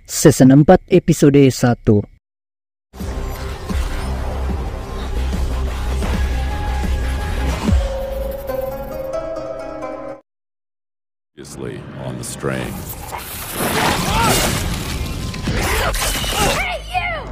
Season 4 episode 1. On the strain. Hey, you!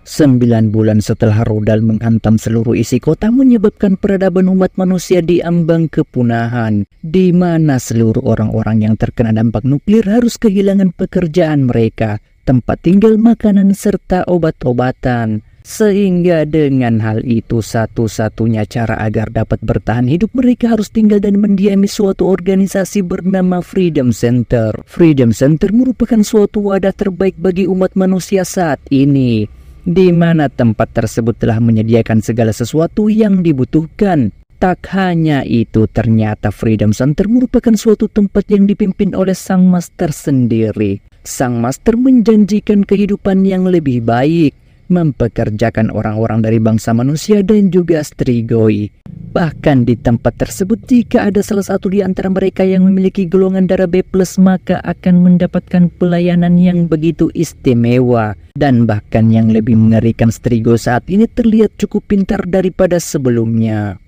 9 bulan setelah rudal menghantam seluruh isi kota menyebabkan peradaban umat manusia di ambang kepunahan, di mana seluruh orang-orang yang terkena dampak nuklir harus kehilangan pekerjaan mereka, tempat tinggal, makanan, serta obat-obatan. Sehingga dengan hal itu satu-satunya cara agar dapat bertahan hidup mereka harus tinggal dan mendiami suatu organisasi bernama Freedom Center. Freedom Center merupakan suatu wadah terbaik bagi umat manusia saat ini, di mana tempat tersebut telah menyediakan segala sesuatu yang dibutuhkan. Tak hanya itu, ternyata Freedom Center merupakan suatu tempat yang dipimpin oleh Sang Master sendiri. Sang Master menjanjikan kehidupan yang lebih baik, mempekerjakan orang-orang dari bangsa manusia dan juga Strigoi. Bahkan di tempat tersebut, jika ada salah satu di antara mereka yang memiliki golongan darah B+, maka akan mendapatkan pelayanan yang begitu istimewa. Dan bahkan yang lebih mengerikan, Strigo saat ini terlihat cukup pintar daripada sebelumnya.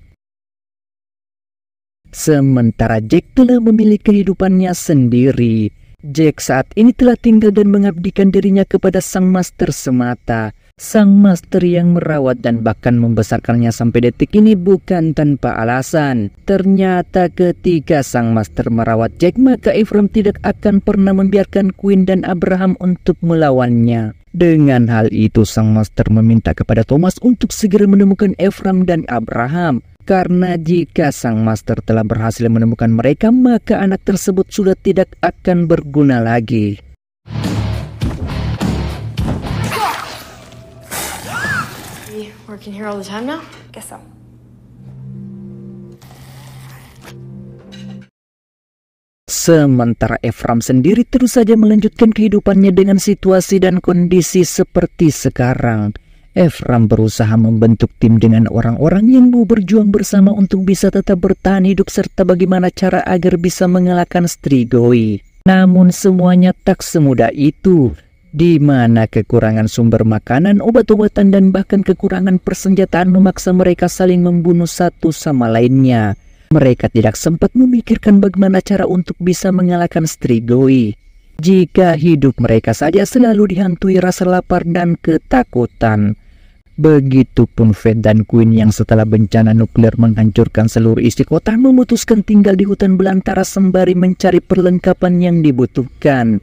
Sementara Jack telah memiliki kehidupannya sendiri. Jack saat ini telah tinggal dan mengabdikan dirinya kepada Sang Master semata. Sang Master yang merawat dan bahkan membesarkannya sampai detik ini bukan tanpa alasan. Ternyata ketika Sang Master merawat Jack, maka Ephraim tidak akan pernah membiarkan Queen dan Abraham untuk melawannya. Dengan hal itu, Sang Master meminta kepada Thomas untuk segera menemukan Ephraim dan Abraham. Karena jika Sang Master telah berhasil menemukan mereka, maka anak tersebut sudah tidak akan berguna lagi. Working here all the time now? Guess so. Sementara Ephraim sendiri terus saja melanjutkan kehidupannya dengan situasi dan kondisi seperti sekarang. Ephraim berusaha membentuk tim dengan orang-orang yang mau berjuang bersama untuk bisa tetap bertahan hidup serta bagaimana cara agar bisa mengalahkan Strigoi. Namun semuanya tak semudah itu, di mana kekurangan sumber makanan, obat-obatan, dan bahkan kekurangan persenjataan memaksa mereka saling membunuh satu sama lainnya. Mereka tidak sempat memikirkan bagaimana cara untuk bisa mengalahkan Strigoi. Jika hidup mereka saja selalu dihantui rasa lapar dan ketakutan. Begitupun Fate dan Queen yang setelah bencana nuklir menghancurkan seluruh isi kota memutuskan tinggal di hutan belantara sembari mencari perlengkapan yang dibutuhkan.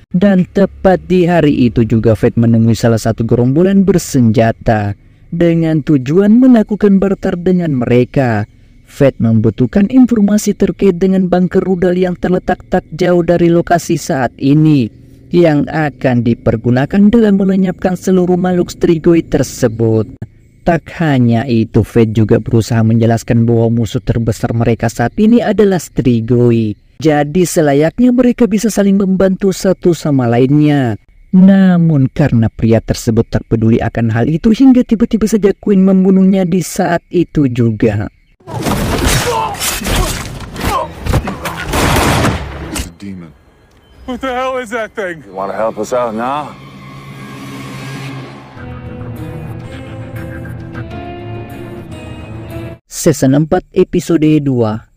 Dan tepat di hari itu juga Fate menemui salah satu gerombolan bersenjata dengan tujuan melakukan barter dengan mereka. Fate membutuhkan informasi terkait dengan bunker rudal yang terletak tak jauh dari lokasi saat ini, yang akan dipergunakan dalam melenyapkan seluruh makhluk Strigoi tersebut. Tak hanya itu, Fate juga berusaha menjelaskan bahwa musuh terbesar mereka saat ini adalah Strigoi. Jadi selayaknya mereka bisa saling membantu satu sama lainnya. Namun karena pria tersebut tak peduli akan hal itu hingga tiba-tiba saja Queen membunuhnya di saat itu juga. Demon. What the hell is that thing? You want to help us out now? Season 4 episode 2.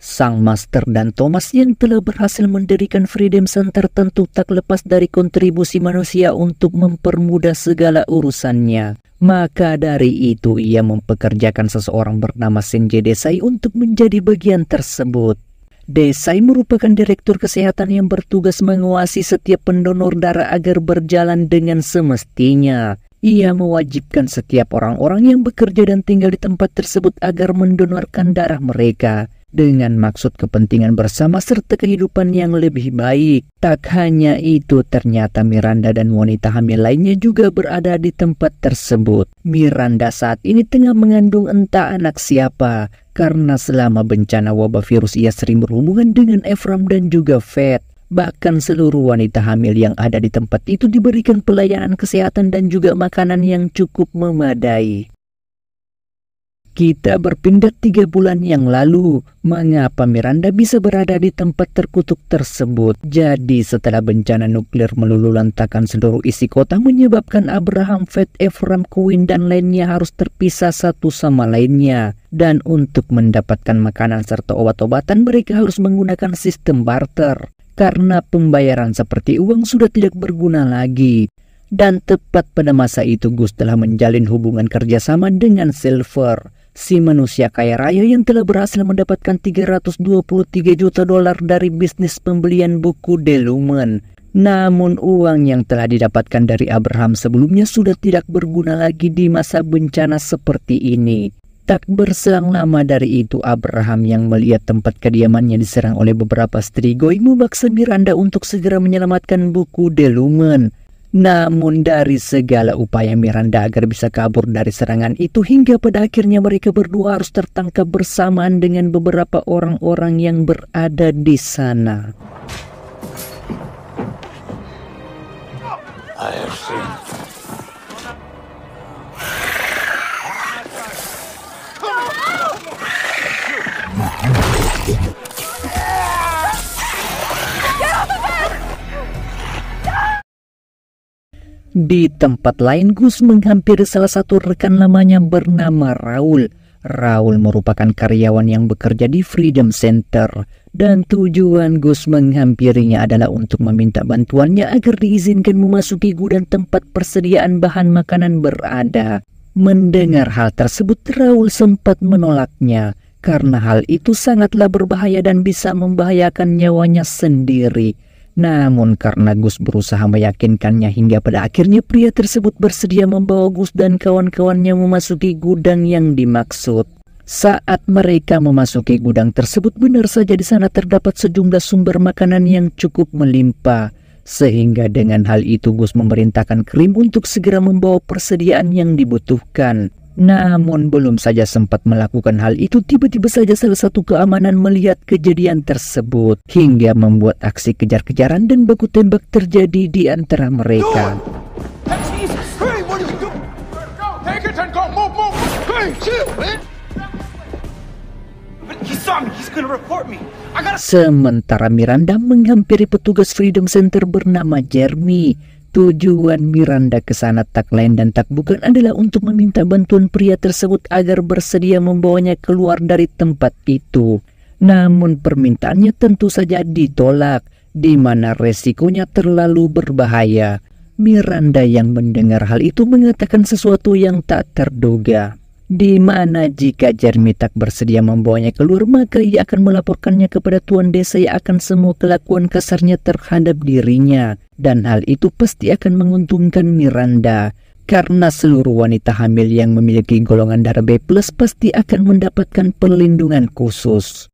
Sang Master dan Thomas yang telah berhasil mendirikan Freedom Center tentu tak lepas dari kontribusi manusia untuk mempermudah segala urusannya. Maka dari itu ia mempekerjakan seseorang bernama Senji Desai untuk menjadi bagian tersebut. Desai merupakan direktur kesehatan yang bertugas mengawasi setiap pendonor darah agar berjalan dengan semestinya. Ia mewajibkan setiap orang-orang yang bekerja dan tinggal di tempat tersebut agar mendonorkan darah mereka, dengan maksud kepentingan bersama serta kehidupan yang lebih baik. Tak hanya itu, ternyata Miranda dan wanita hamil lainnya juga berada di tempat tersebut. Miranda saat ini tengah mengandung entah anak siapa, karena selama bencana wabah virus ia sering berhubungan dengan Ephraim dan juga Faith. Bahkan seluruh wanita hamil yang ada di tempat itu diberikan pelayanan kesehatan dan juga makanan yang cukup memadai. Kita berpindah 3 bulan yang lalu. Mengapa Miranda bisa berada di tempat terkutuk tersebut? Jadi setelah bencana nuklir meluluhlantakkan seluruh isi kota menyebabkan Abraham, Faith, Ephraim, Quinn dan lainnya harus terpisah satu sama lainnya. Dan untuk mendapatkan makanan serta obat-obatan mereka harus menggunakan sistem barter. Karena pembayaran seperti uang sudah tidak berguna lagi. Dan tepat pada masa itu Gus telah menjalin hubungan kerjasama dengan Silver, si manusia kaya raya yang telah berhasil mendapatkan $323 juta dari bisnis pembelian buku The Lumen. Namun uang yang telah didapatkan dari Abraham sebelumnya sudah tidak berguna lagi di masa bencana seperti ini. Tak berselang lama dari itu Abraham yang melihat tempat kediamannya diserang oleh beberapa strigoi memaksa Miranda untuk segera menyelamatkan buku The Lumen. Namun dari segala upaya Miranda agar bisa kabur dari serangan itu hingga pada akhirnya mereka berdua harus tertangkap bersamaan dengan beberapa orang-orang yang berada di sana. I have seen. Di tempat lain Gus menghampiri salah satu rekan lamanya bernama Raul. Raul merupakan karyawan yang bekerja di Freedom Center. Dan tujuan Gus menghampirinya adalah untuk meminta bantuannya agar diizinkan memasuki gudang tempat persediaan bahan makanan berada. Mendengar hal tersebut Raul sempat menolaknya karena hal itu sangatlah berbahaya dan bisa membahayakan nyawanya sendiri. Namun karena Gus berusaha meyakinkannya hingga pada akhirnya pria tersebut bersedia membawa Gus dan kawan-kawannya memasuki gudang yang dimaksud. Saat mereka memasuki gudang tersebut benar saja di sana terdapat sejumlah sumber makanan yang cukup melimpah. Sehingga dengan hal itu Gus memerintahkan krim untuk segera membawa persediaan yang dibutuhkan. Namun belum saja sempat melakukan hal itu tiba-tiba saja salah satu keamanan melihat kejadian tersebut hingga membuat aksi kejar-kejaran dan baku tembak terjadi di antara mereka. Sementara Miranda menghampiri petugas Freedom Center bernama Jeremy. Tujuan Miranda ke sana tak lain dan tak bukan adalah untuk meminta bantuan pria tersebut agar bersedia membawanya keluar dari tempat itu. Namun permintaannya tentu saja ditolak, di mana resikonya terlalu berbahaya. Miranda yang mendengar hal itu mengatakan sesuatu yang tak terduga. Di mana jika Jeremy tak bersedia membawanya keluar maka ia akan melaporkannya kepada tuan desa yang akan semua kelakuan kasarnya terhadap dirinya. Dan hal itu pasti akan menguntungkan Miranda. Karena seluruh wanita hamil yang memiliki golongan darah B+ pasti akan mendapatkan perlindungan khusus.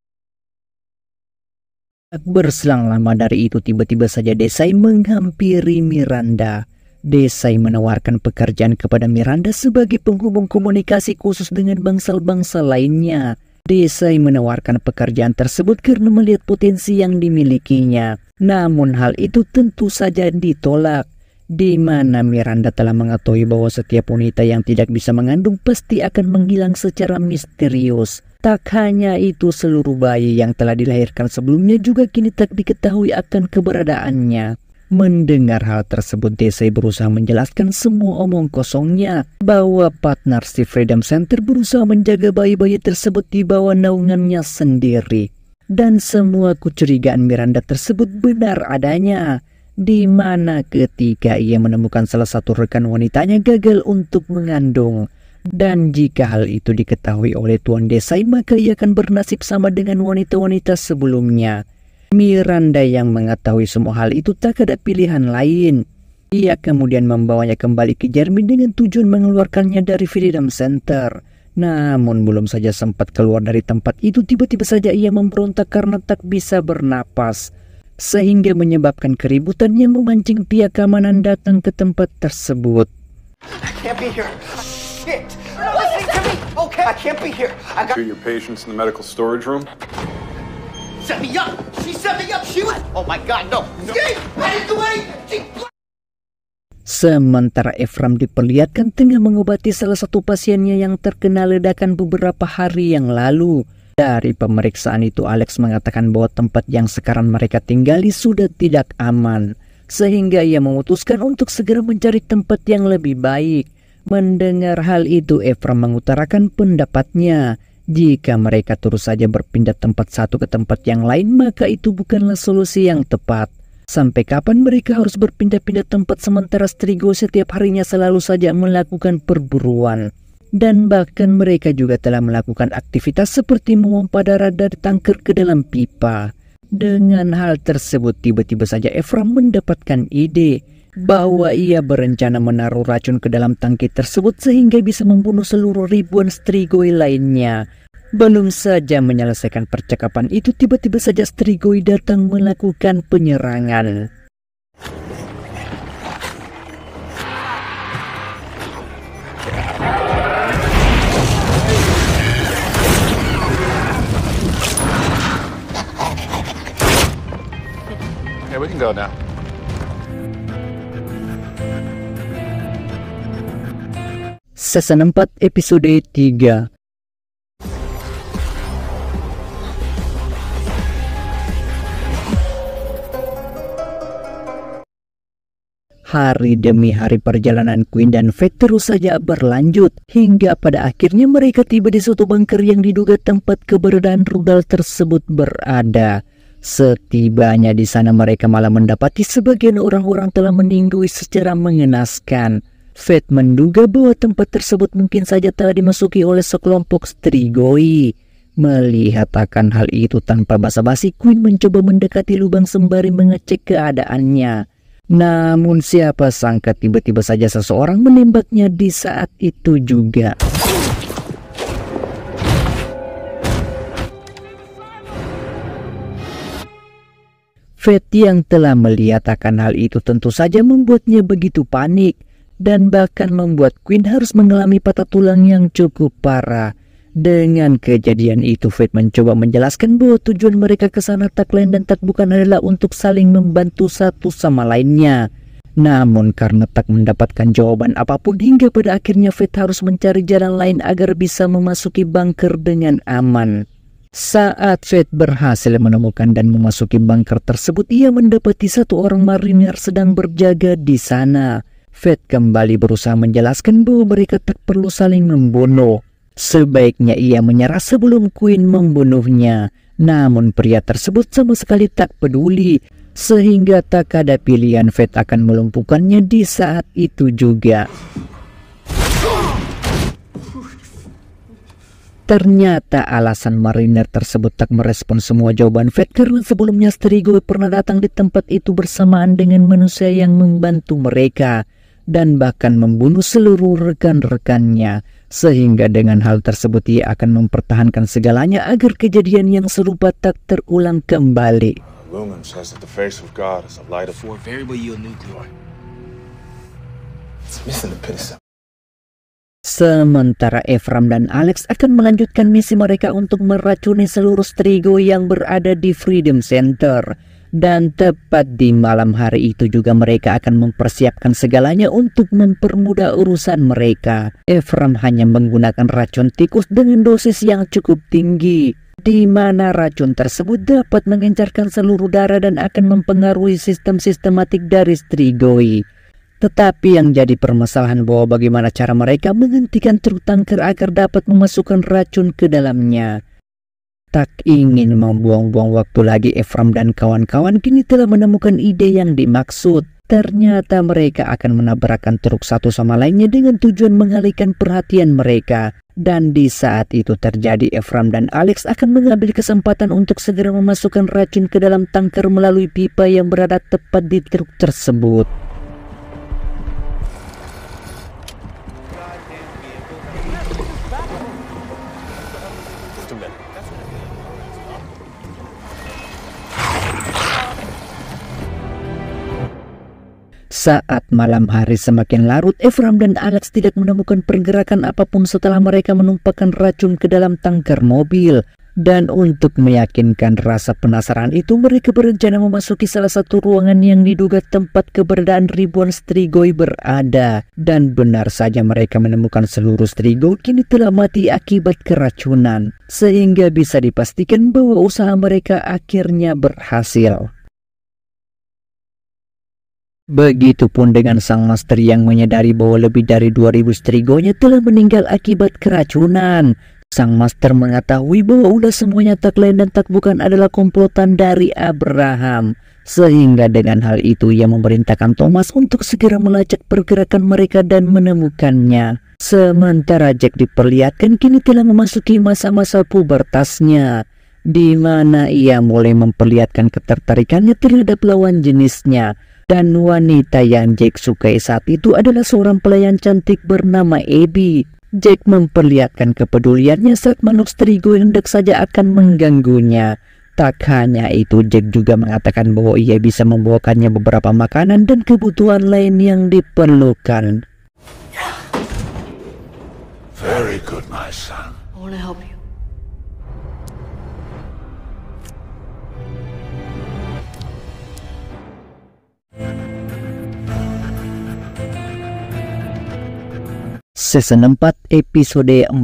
Tak berselang lama dari itu tiba-tiba saja Desai menghampiri Miranda. Desai menawarkan pekerjaan kepada Miranda sebagai penghubung komunikasi khusus dengan bangsa-bangsa lainnya. Desai menawarkan pekerjaan tersebut karena melihat potensi yang dimilikinya. Namun hal itu tentu saja ditolak, di mana Miranda telah mengetahui bahwa setiap wanita yang tidak bisa mengandung pasti akan menghilang secara misterius. Tak hanya itu, seluruh bayi yang telah dilahirkan sebelumnya juga kini tak diketahui akan keberadaannya. Mendengar hal tersebut, Desai berusaha menjelaskan semua omong kosongnya bahwa partner si Freedom Center berusaha menjaga bayi-bayi tersebut di bawah naungannya sendiri. Dan semua kecurigaan Miranda tersebut benar adanya, di mana ketika ia menemukan salah satu rekan wanitanya gagal untuk mengandung. Dan jika hal itu diketahui oleh Tuan Desai, maka ia akan bernasib sama dengan wanita-wanita sebelumnya. Miranda yang mengetahui semua hal itu tak ada pilihan lain. Ia kemudian membawanya kembali ke Jeremy dengan tujuan mengeluarkannya dari Freedom Center. Namun belum saja sempat keluar dari tempat itu, tiba-tiba saja ia memberontak karena tak bisa bernapas. Sehingga menyebabkan keributan yang memancing pihak keamanan datang ke tempat tersebut. I can't be here. Shit. Listen to me. Okay, I can't be here. I got. Treat your patients in the medical storage room. Set me up. She set me up. She was. Oh my God, no. Steve, I didn't do anything. Sementara Ephraim diperlihatkan tengah mengobati salah satu pasiennya yang terkena ledakan beberapa hari yang lalu. Dari pemeriksaan itu, Alex mengatakan bahwa tempat yang sekarang mereka tinggali sudah tidak aman, sehingga ia memutuskan untuk segera mencari tempat yang lebih baik. Mendengar hal itu, Ephraim mengutarakan pendapatnya. Jika mereka terus saja berpindah tempat satu ke tempat yang lain, maka itu bukanlah solusi yang tepat. Sampai kapan mereka harus berpindah-pindah tempat sementara Strigoi setiap harinya selalu saja melakukan perburuan. Dan bahkan mereka juga telah melakukan aktivitas seperti memompa darah dari tangker ke dalam pipa. Dengan hal tersebut, tiba-tiba saja Ephraim mendapatkan ide bahwa ia berencana menaruh racun ke dalam tangki tersebut sehingga bisa membunuh seluruh ribuan Strigoi lainnya. Belum saja menyelesaikan percakapan itu, tiba-tiba saja Strigoi datang melakukan penyerangan. Yeah, we can go now. Season 4 episode 3. Hari demi hari perjalanan Quinn dan Faith terus saja berlanjut, hingga pada akhirnya mereka tiba di suatu bunker yang diduga tempat keberadaan rudal tersebut berada. Setibanya di sana, mereka malah mendapati sebagian orang-orang telah meninggal secara mengenaskan. Faith menduga bahwa tempat tersebut mungkin saja telah dimasuki oleh sekelompok Strigoi. Melihat akan hal itu tanpa basa-basi, Quinn mencoba mendekati lubang sembari mengecek keadaannya. Namun siapa sangka tiba-tiba saja seseorang menembaknya di saat itu juga. Faith yang telah melihat akan hal itu tentu saja membuatnya begitu panik, dan bahkan membuat Quinn harus mengalami patah tulang yang cukup parah. Dengan kejadian itu, Faith mencoba menjelaskan bahwa tujuan mereka ke sana tak lain dan tak bukan adalah untuk saling membantu satu sama lainnya. Namun karena tak mendapatkan jawaban apapun, hingga pada akhirnya Faith harus mencari jalan lain agar bisa memasuki bunker dengan aman. Saat Faith berhasil menemukan dan memasuki bunker tersebut, ia mendapati satu orang marinir sedang berjaga di sana. Faith kembali berusaha menjelaskan bahwa mereka tak perlu saling membunuh. Sebaiknya ia menyerah sebelum Quinn membunuhnya. Namun pria tersebut sama sekali tak peduli, sehingga tak ada pilihan, Faith akan melumpuhkannya di saat itu juga. Ternyata alasan marinir tersebut tak merespon semua jawaban Faith karena sebelumnya Strigoi pernah datang di tempat itu bersamaan dengan manusia yang membantu mereka dan bahkan membunuh seluruh rekan-rekannya. Sehingga dengan hal tersebut ia akan mempertahankan segalanya agar kejadian yang serupa tak terulang kembali. Lumen says that the face of God is a light of For a variable yield nuclei. It's missing the pinnacle. Sementara Ephraim dan Alex akan melanjutkan misi mereka untuk meracuni seluruh Strigoi yang berada di Freedom Center. Dan tepat di malam hari itu juga mereka akan mempersiapkan segalanya untuk mempermudah urusan mereka. Ephraim hanya menggunakan racun tikus dengan dosis yang cukup tinggi, di mana racun tersebut dapat mengencarkan seluruh darah dan akan mempengaruhi sistem sistematik dari Strigoi. Tetapi yang jadi permasalahan bahwa bagaimana cara mereka menghentikan truk tanker agar dapat memasukkan racun ke dalamnya. Tak ingin membuang-buang waktu lagi, Ephraim dan kawan-kawan kini telah menemukan ide yang dimaksud. Ternyata mereka akan menabrakkan truk satu sama lainnya dengan tujuan mengalihkan perhatian mereka. Dan di saat itu terjadi, Ephraim dan Alex akan mengambil kesempatan untuk segera memasukkan racun ke dalam tanker melalui pipa yang berada tepat di truk tersebut. Saat malam hari semakin larut, Ephraim dan Alex tidak menemukan pergerakan apapun setelah mereka menumpahkan racun ke dalam tangkar mobil. Dan untuk meyakinkan rasa penasaran itu, mereka berencana memasuki salah satu ruangan yang diduga tempat keberadaan ribuan strigoi berada. Dan benar saja mereka menemukan seluruh strigo kini telah mati akibat keracunan. Sehingga bisa dipastikan bahwa usaha mereka akhirnya berhasil. Begitupun dengan sang master yang menyadari bahwa lebih dari 2000 strigonya telah meninggal akibat keracunan. Sang master mengetahui bahwa udah semuanya tak lain dan tak bukan adalah komplotan dari Abraham. Sehingga dengan hal itu ia memerintahkan Thomas untuk segera melacak pergerakan mereka dan menemukannya. Sementara Jack diperlihatkan kini telah memasuki masa-masa pubertasnya, di mana ia mulai memperlihatkan ketertarikannya terhadap lawan jenisnya. Dan wanita yang Jack sukai saat itu adalah seorang pelayan cantik bernama Abby. Jack memperlihatkan kepeduliannya saat makhluk strigo yang hendak saja akan mengganggunya. Tak hanya itu, Jack juga mengatakan bahwa ia bisa membawakannya beberapa makanan dan kebutuhan lain yang diperlukan. Very good, my son. I want to help you. Season 4 episode 4.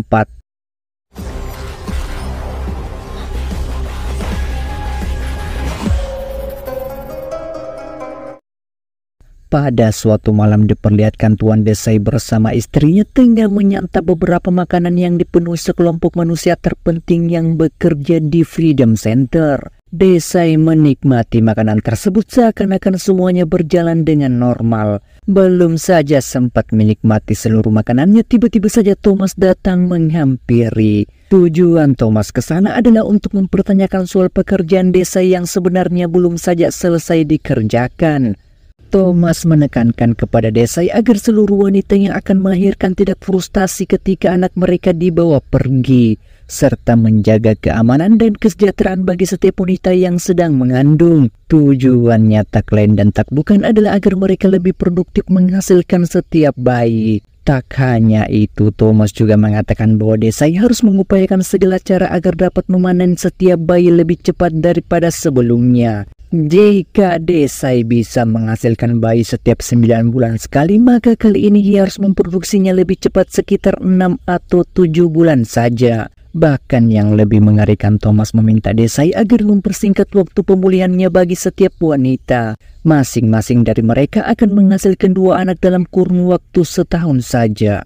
Pada suatu malam diperlihatkan Tuan Desai bersama istrinya tengah menyantap beberapa makanan yang dipenuhi sekelompok manusia terpenting yang bekerja di Freedom Center. Desai menikmati makanan tersebut seakan-akan semuanya berjalan dengan normal. Belum saja sempat menikmati seluruh makanannya, tiba-tiba saja Thomas datang menghampiri. Tujuan Thomas ke sana adalah untuk mempertanyakan soal pekerjaan Desai yang sebenarnya belum saja selesai dikerjakan. Thomas menekankan kepada Desai agar seluruh wanita yang akan melahirkan tidak frustasi ketika anak mereka dibawa pergi, serta menjaga keamanan dan kesejahteraan bagi setiap wanita yang sedang mengandung. Tujuannya tak lain dan tak bukan adalah agar mereka lebih produktif menghasilkan setiap bayi. Tak hanya itu, Thomas juga mengatakan bahwa Desai harus mengupayakan segala cara agar dapat memanen setiap bayi lebih cepat daripada sebelumnya. Jika Desai bisa menghasilkan bayi setiap 9 bulan sekali, maka kali ini ia harus memproduksinya lebih cepat, sekitar 6 atau 7 bulan saja. Bahkan yang lebih mengerikan, Thomas meminta Desai agar mempersingkat waktu pemulihannya bagi setiap wanita. Masing-masing dari mereka akan menghasilkan 2 anak dalam kurun waktu setahun saja.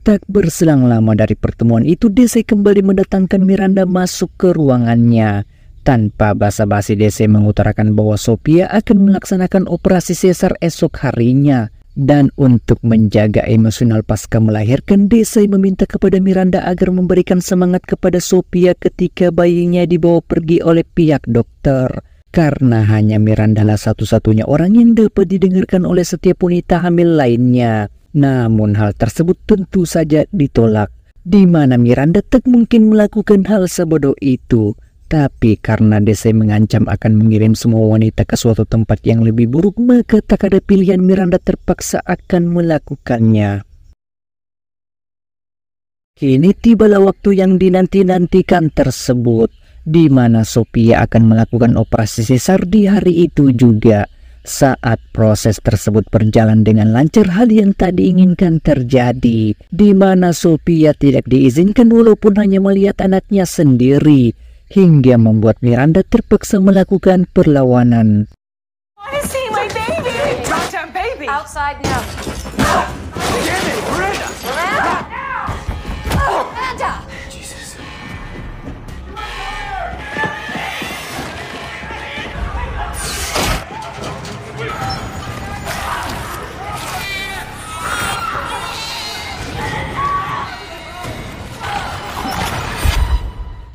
Tak berselang lama dari pertemuan itu, Desai kembali mendatangkan Miranda masuk ke ruangannya. Tanpa basa-basi, Desai mengutarakan bahwa Sophia akan melaksanakan operasi sesar esok harinya. Dan untuk menjaga emosional pasca melahirkan, Desai meminta kepada Miranda agar memberikan semangat kepada Sophia ketika bayinya dibawa pergi oleh pihak dokter. Karena hanya Miranda lah satu-satunya orang yang dapat didengarkan oleh setiap wanita hamil lainnya. Namun hal tersebut tentu saja ditolak, di mana Miranda tak mungkin melakukan hal sebodoh itu. Tapi karena Desai mengancam akan mengirim semua wanita ke suatu tempat yang lebih buruk, maka tak ada pilihan, Miranda terpaksa akan melakukannya. Kini tibalah waktu yang dinanti-nantikan tersebut, di mana Sophia akan melakukan operasi sesar di hari itu juga. Saat proses tersebut berjalan dengan lancar, hal yang tak diinginkan terjadi, di mana Sophia tidak diizinkan walaupun hanya melihat anaknya sendiri, hingga membuat Miranda terpaksa melakukan perlawanan. I want to see my baby! Drop down, baby! Outside now. Damn it, Miranda! Miranda! Miranda! Jesus.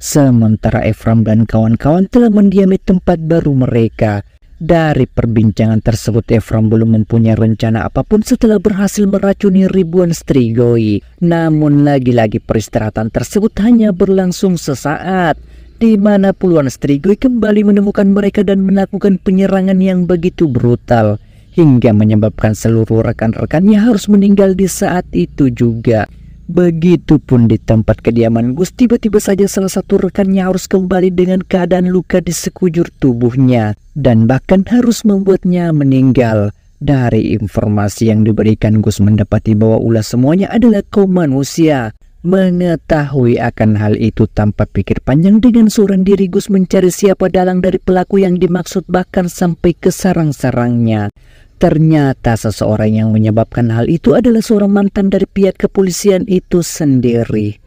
Sementara Ephraim dan kawan-kawan telah mendiami tempat baru mereka. Dari perbincangan tersebut, Ephraim belum mempunyai rencana apapun setelah berhasil meracuni ribuan strigoi. Namun lagi-lagi peristirahatan tersebut hanya berlangsung sesaat, di mana puluhan Strigoi kembali menemukan mereka dan melakukan penyerangan yang begitu brutal, hingga menyebabkan seluruh rekan-rekannya harus meninggal di saat itu juga. Begitupun di tempat kediaman Gus, tiba-tiba saja salah satu rekannya harus kembali dengan keadaan luka di sekujur tubuhnya, dan bahkan harus membuatnya meninggal. Dari informasi yang diberikan, Gus mendapati bahwa ulah semuanya adalah kaum manusia. Mengetahui akan hal itu tanpa pikir panjang, dengan seorang diri Gus mencari siapa dalang dari pelaku yang dimaksud, bahkan sampai ke sarang-sarangnya. Ternyata seseorang yang menyebabkan hal itu adalah seorang mantan dari pihak kepolisian itu sendiri.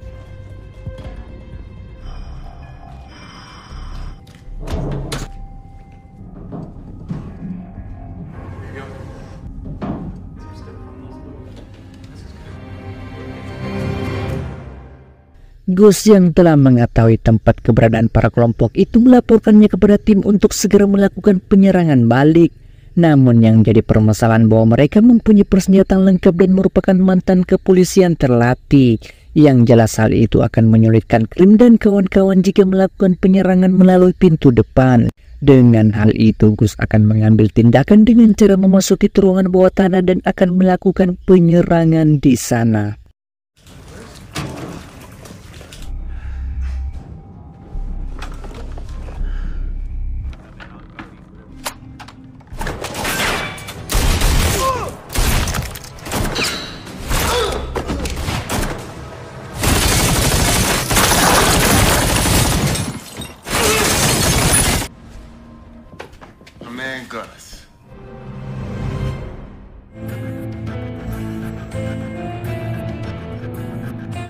Gus yang telah mengetahui tempat keberadaan para kelompok itu melaporkannya kepada tim untuk segera melakukan penyerangan balik. Namun yang jadi permasalahan bahwa mereka mempunyai persenjataan lengkap dan merupakan mantan kepolisian terlatih. Yang jelas hal itu akan menyulitkan Krim dan kawan-kawan jika melakukan penyerangan melalui pintu depan. Dengan hal itu, Gus akan mengambil tindakan dengan cara memasuki terowongan bawah tanah dan akan melakukan penyerangan di sana. My man Gus.